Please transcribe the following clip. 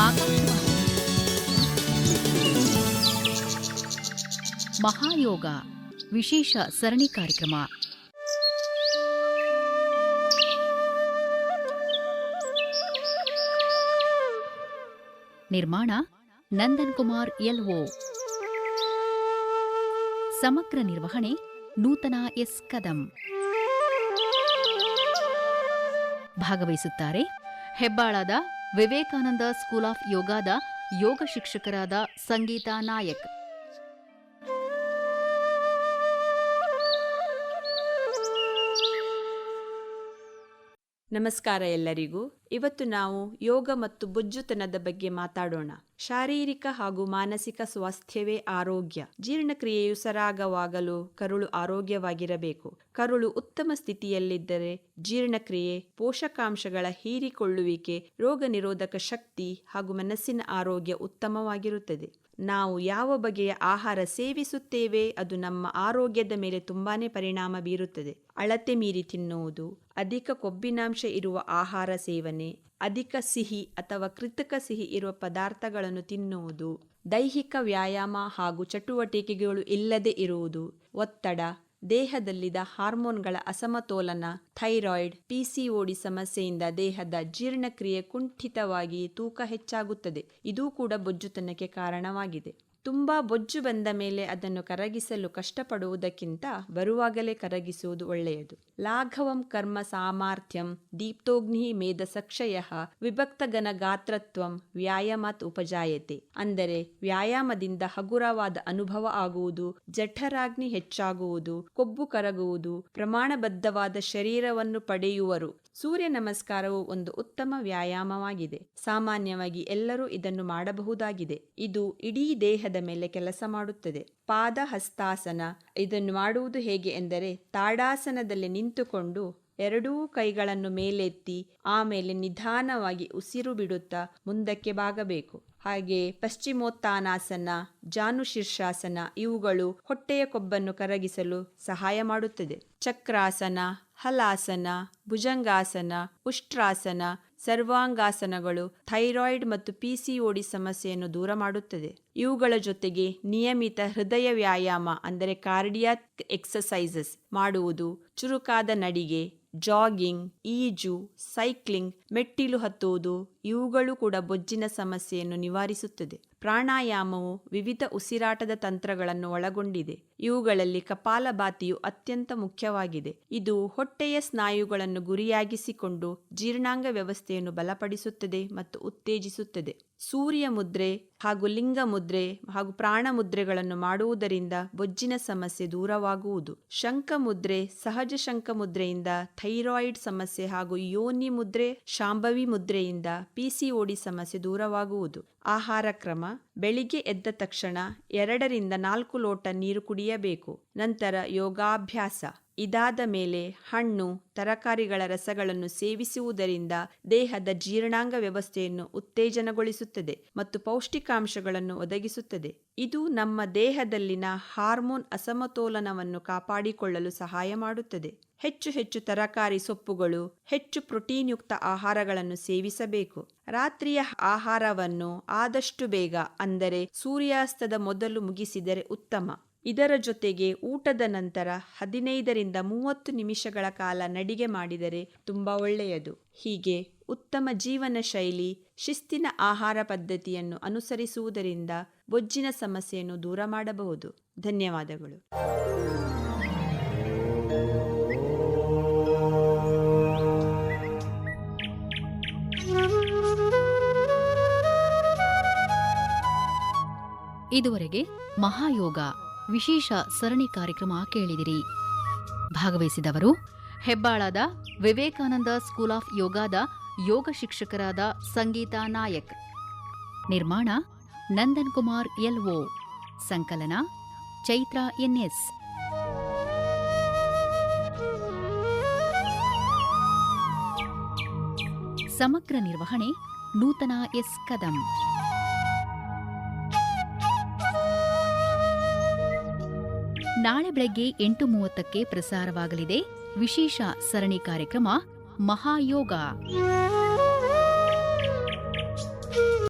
ಆಕಾಶವಾಣಿ ಮಹಾಯೋಗ ವಿಶೇಷ ಸರಣಿ ಕಾರ್ಯಕ್ರಮ. ನಿರ್ಮಾಣ ನಂದನ್ ಕುಮಾರ್ ಎಲ್ಒ. ಸಮಗ್ರ ನಿರ್ವಹಣೆ ನೂತನ ಎಸ್ ಕದಂ. ಭಾಗವಹಿಸುತ್ತಾರೆ ಹೆಬ್ಬಾಳದ ವಿವೇಕಾನಂದ ಸ್ಕೂಲ್ ಆಫ್ ಯೋಗಾದ ಯೋಗ ಶಿಕ್ಷಕರಾದ ಸಂಗೀತಾ ನಾಯಕ್. ನಮಸ್ಕಾರ ಎಲ್ಲರಿಗೂ. ಇವತ್ತು ನಾವು ಯೋಗ ಮತ್ತು ಬೊಜ್ಜುತನದ ಬಗ್ಗೆ ಮಾತಾಡೋಣ. ಶಾರೀರಿಕ ಹಾಗೂ ಮಾನಸಿಕ ಸ್ವಾಸ್ಥ್ಯವೇ ಆರೋಗ್ಯ. ಜೀರ್ಣಕ್ರಿಯೆಯು ಸರಾಗವಾಗಲು ಕರುಳು ಆರೋಗ್ಯವಾಗಿರಬೇಕು. ಕರುಳು ಉತ್ತಮ ಸ್ಥಿತಿಯಲ್ಲಿದ್ದರೆ ಜೀರ್ಣಕ್ರಿಯೆ, ಪೋಷಕಾಂಶಗಳ ಹೀರಿಕೊಳ್ಳುವಿಕೆ, ರೋಗ ನಿರೋಧಕ ಶಕ್ತಿ ಹಾಗೂ ಮನಸ್ಸಿನ ಆರೋಗ್ಯ ಉತ್ತಮವಾಗಿರುತ್ತದೆ. ನಾವು ಯಾವ ಬಗೆಯ ಆಹಾರ ಸೇವಿಸುತ್ತೇವೆ ಅದು ನಮ್ಮ ಆರೋಗ್ಯದ ಮೇಲೆ ತುಂಬಾನೇ ಪರಿಣಾಮ ಬೀರುತ್ತದೆ. ಅಳತೆ ಮೀರಿ ತಿನ್ನುವುದು, ಅಧಿಕ ಕೊಬ್ಬಿನಾಂಶ ಇರುವ ಆಹಾರ ಸೇವನೆ, ಅಧಿಕ ಸಿಹಿ ಅಥವಾ ಕೃತಕ ಸಿಹಿ ಇರುವ ಪದಾರ್ಥಗಳನ್ನು ತಿನ್ನುವುದು, ದೈಹಿಕ ವ್ಯಾಯಾಮ ಹಾಗೂ ಚಟುವಟಿಕೆಗಳು ಇಲ್ಲದೆ ಇರುವುದು, ಒತ್ತಡ, ದೇಹದಲ್ಲಿದ್ದ ಹಾರ್ಮೋನ್ಗಳ ಅಸಮತೋಲನ, ಥೈರಾಯ್ಡ್, ಪಿಸಿಒಡಿ ಸಮಸ್ಯೆಯಿಂದ ದೇಹದ ಜೀರ್ಣಕ್ರಿಯೆ ಕುಂಠಿತವಾಗಿ ತೂಕ ಹೆಚ್ಚಾಗುತ್ತದೆ. ಇದೂ ಕೂಡ ಬೊಜ್ಜುತನಕ್ಕೆ ಕಾರಣವಾಗಿದೆ. ತುಂಬಾ ಬೊಜ್ಜು ಬಂದ ಮೇಲೆ ಅದನ್ನು ಕರಗಿಸಲು ಕಷ್ಟಪಡುವುದಕ್ಕಿಂತ ಬರುವಾಗಲೇ ಕರಗಿಸುವುದು ಒಳ್ಳೆಯದು. ಲಾಘವಂ ಕರ್ಮ ಸಾಮರ್ಥ್ಯಂ ದೀಪ್ತೋಗ್ನಿ ಮೇಧಸಕ್ಷಯಃ ವಿಭಕ್ತಗನ ಗಾತ್ರತ್ವಂ ವ್ಯಾಯಾಮಾತ್ ಉಪಜಾಯತೆ. ಅಂದರೆ ವ್ಯಾಯಾಮದಿಂದ ಹಗುರವಾದ ಅನುಭವ ಆಗುವುದು, ಜಠರಾಗ್ನಿ ಹೆಚ್ಚಾಗುವುದು, ಕೊಬ್ಬು ಕರಗುವುದು, ಪ್ರಮಾಣಬದ್ಧವಾದ ಶರೀರವನ್ನು ಪಡೆಯುವರು. ಸೂರ್ಯ ನಮಸ್ಕಾರವು ಒಂದು ಉತ್ತಮ ವ್ಯಾಯಾಮವಾಗಿದೆ. ಸಾಮಾನ್ಯವಾಗಿ ಎಲ್ಲರೂ ಇದನ್ನು ಮಾಡಬಹುದಾಗಿದೆ. ಇದು ಇಡೀ ದೇಹದ ಮೇಲೆ ಕೆಲಸ ಮಾಡುತ್ತದೆ. ಪಾದ ಹಸ್ತಾಸನ. ಇದನ್ನು ಮಾಡುವುದು ಹೇಗೆ ಎಂದರೆ ತಾಡಾಸನದಲ್ಲಿ ನಿಂತುಕೊಂಡು ಎರಡೂ ಕೈಗಳನ್ನು ಮೇಲೆತ್ತಿ ಆಮೇಲೆ ನಿಧಾನವಾಗಿ ಉಸಿರು ಬಿಡುತ್ತಾ ಮುಂದಕ್ಕೆ ಬಾಗಬೇಕು. ಹಾಗೆ ಪಶ್ಚಿಮೋತ್ತಾನಾಸನ, ಜಾನು ಶೀರ್ಷಾಸನ ಇವುಗಳು ಹೊಟ್ಟೆಯ ಕೊಬ್ಬನ್ನು ಕರಗಿಸಲು ಸಹಾಯ ಮಾಡುತ್ತದೆ. ಚಕ್ರಾಸನ, ಹಲಾಸನ, ಭುಜಂಗಾಸನ, ಉಷ್ಟ್ರಾಸನ, ಸರ್ವಾಂಗಾಸನಗಳು ಥೈರಾಯ್ಡ್ ಮತ್ತು ಪಿಸಿಒಡಿ ಸಮಸ್ಯೆಯನ್ನು ದೂರ ಮಾಡುತ್ತದೆ. ಇವುಗಳ ಜೊತೆಗೆ ನಿಯಮಿತ ಹೃದಯ ವ್ಯಾಯಾಮ ಅಂದರೆ ಕಾರ್ಡಿಯಾಕ್ ಎಕ್ಸಸೈಸಸ್ ಮಾಡುವುದು, ಚುರುಕಾದ ನಡಿಗೆ, ಜಾಗಿಂಗ್, ಈಜು, ಸೈಕ್ಲಿಂಗ್, ಮೆಟ್ಟಿಲು ಹತ್ತುವುದು ಇವುಗಳು ಕೂಡ ಬೊಜ್ಜಿನ ಸಮಸ್ಯೆಯನ್ನು ನಿವಾರಿಸುತ್ತದೆ. ಪ್ರಾಣಾಯಾಮವು ವಿವಿಧ ಉಸಿರಾಟದ ತಂತ್ರಗಳನ್ನು ಒಳಗೊಂಡಿದೆ. ಇವುಗಳಲ್ಲಿ ಕಪಾಲಭಾತಿಯು ಅತ್ಯಂತ ಮುಖ್ಯವಾಗಿದೆ. ಇದು ಹೊಟ್ಟೆಯ ಸ್ನಾಯುಗಳನ್ನು ಗುರಿಯಾಗಿಸಿಕೊಂಡು ಜೀರ್ಣಾಂಗ ವ್ಯವಸ್ಥೆಯನ್ನು ಬಲಪಡಿಸುತ್ತದೆ ಮತ್ತು ಉತ್ತೇಜಿಸುತ್ತದೆ. ಸೂರ್ಯ ಮುದ್ರೆ ಹಾಗೂ ಲಿಂಗ ಮುದ್ರೆ ಹಾಗೂ ಪ್ರಾಣ ಮುದ್ರೆಗಳನ್ನು ಮಾಡುವುದರಿಂದ ಬೊಜ್ಜಿನ ಸಮಸ್ಯೆ ದೂರವಾಗುವುದು. ಶಂಖ ಮುದ್ರೆ, ಸಹಜ ಶಂಖ ಮುದ್ರೆಯಿಂದ ಥೈರಾಯ್ಡ್ ಸಮಸ್ಯೆ ಹಾಗೂ ಯೋನಿ ಮುದ್ರೆ, ಶಾಂಭವಿ ಮುದ್ರೆಯಿಂದ ಪಿಸಿಒಡಿ ಸಮಸ್ಯೆ ದೂರವಾಗುವುದು. ಆಹಾರ ಕ್ರಮ: ಬೆಳಿಗ್ಗೆ ಎದ್ದ ತಕ್ಷಣ 2 ರಿಂದ 4 ಲೋಟ ನೀರು ಕುಡಿಯಬೇಕು. ನಂತರ ಯೋಗಾಭ್ಯಾಸ. ಇದಾದ ಮೇಲೆ ಹಣ್ಣು, ತರಕಾರಿಗಳ ರಸಗಳನ್ನು ಸೇವಿಸುವುದರಿಂದ ದೇಹದ ಜೀರ್ಣಾಂಗ ವ್ಯವಸ್ಥೆಯನ್ನು ಉತ್ತೇಜನಗೊಳಿಸುತ್ತದೆ ಮತ್ತು ಪೌಷ್ಟಿಕಾಂಶಗಳನ್ನು ಒದಗಿಸುತ್ತದೆ. ಇದು ನಮ್ಮ ದೇಹದಲ್ಲಿನ ಹಾರ್ಮೋನ್ ಅಸಮತೋಲನವನ್ನು ಕಾಪಾಡಿಕೊಳ್ಳಲು ಸಹಾಯ ಮಾಡುತ್ತದೆ. ಹೆಚ್ಚು ತರಕಾರಿ, ಸೊಪ್ಪುಗಳು, ಹೆಚ್ಚು ಪ್ರೋಟೀನ್ ಯುಕ್ತ ಆಹಾರಗಳನ್ನು ಸೇವಿಸಬೇಕು. ರಾತ್ರಿಯ ಆಹಾರವನ್ನು ಆದಷ್ಟು ಬೇಗ ಅಂದರೆ ಸೂರ್ಯಾಸ್ತದ ಮೊದಲು ಮುಗಿಸಿದರೆ ಉತ್ತಮ. ಇದರ ಜೊತೆಗೆ ಊಟದ ನಂತರ 15 ರಿಂದ 30 ನಿಮಿಷಗಳ ಕಾಲ ನಡಿಗೆ ಮಾಡಿದರೆ ತುಂಬಾ ಒಳ್ಳೆಯದು. ಹೀಗೆ ಉತ್ತಮ ಜೀವನ ಶೈಲಿ, ಶಿಸ್ತಿನ ಆಹಾರ ಪದ್ಧತಿಯನ್ನು ಅನುಸರಿಸುವುದರಿಂದ ಬೊಜ್ಜಿನ ಸಮಸ್ಯೆಯನ್ನು ದೂರ ಮಾಡಬಹುದು. ಧನ್ಯವಾದಗಳು. ಇದುವರೆಗೆ ಮಹಾಯೋಗ ವಿಶೇಷ ಸರಣಿ ಕಾರ್ಯಕ್ರಮ ಕೇಳಿದಿರಿ. ಭಾಗವಹಿಸಿದವರು ಹೆಬ್ಬಾಳದ ವಿವೇಕಾನಂದ ಸ್ಕೂಲ್ ಆಫ್ ಯೋಗಾದ ಯೋಗ ಶಿಕ್ಷಕರಾದ ಸಂಗೀತಾ ನಾಯಕ್. ನಿರ್ಮಾಣ ನಂದನ್ ಕುಮಾರ್ ಎಲ್ಒ. ಸಂಕಲನ ಚೈತ್ರ ಎನ್ಎಸ್. ಸಮಗ್ರ ನಿರ್ವಹಣೆ ನೂತನ ಎಸ್ ಕದಂ. ನಾಳೆ ಬೆಳಗ್ಗೆ 8:30ಕ್ಕೆ ಪ್ರಸಾರವಾಗಲಿದೆ ವಿಶೇಷ ಸರಣಿ ಕಾರ್ಯಕ್ರಮ ಮಹಾಯೋಗ.